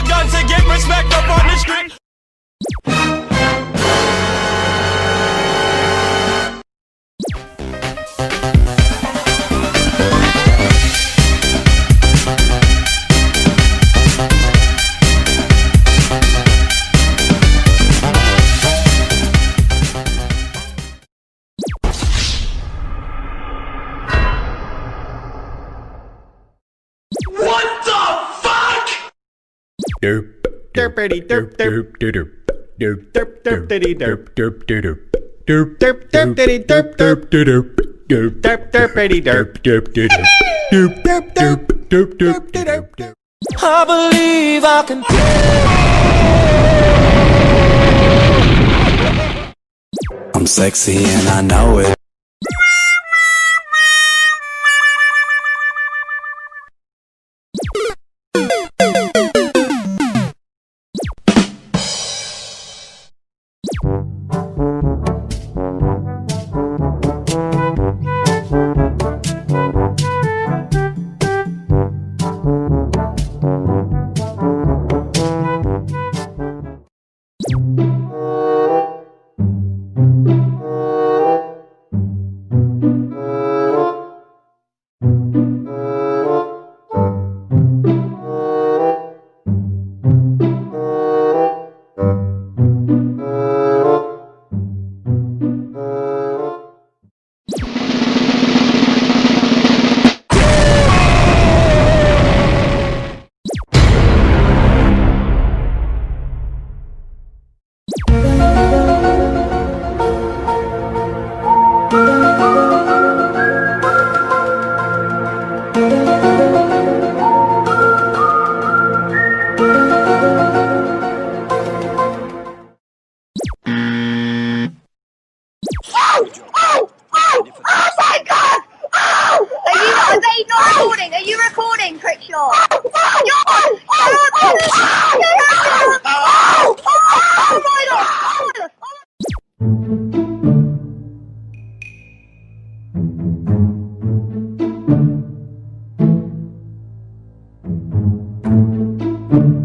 gun to get respect up on the street. Derp derpity derp derp derp derp derp derpity derp derp derp derp derp derpity derp derp derp derp derp derpity derp derp derp derp derp derp derp derp derp. I believe I can. I'm sexy and I know it. Are you recording, Crickshaw? Oh,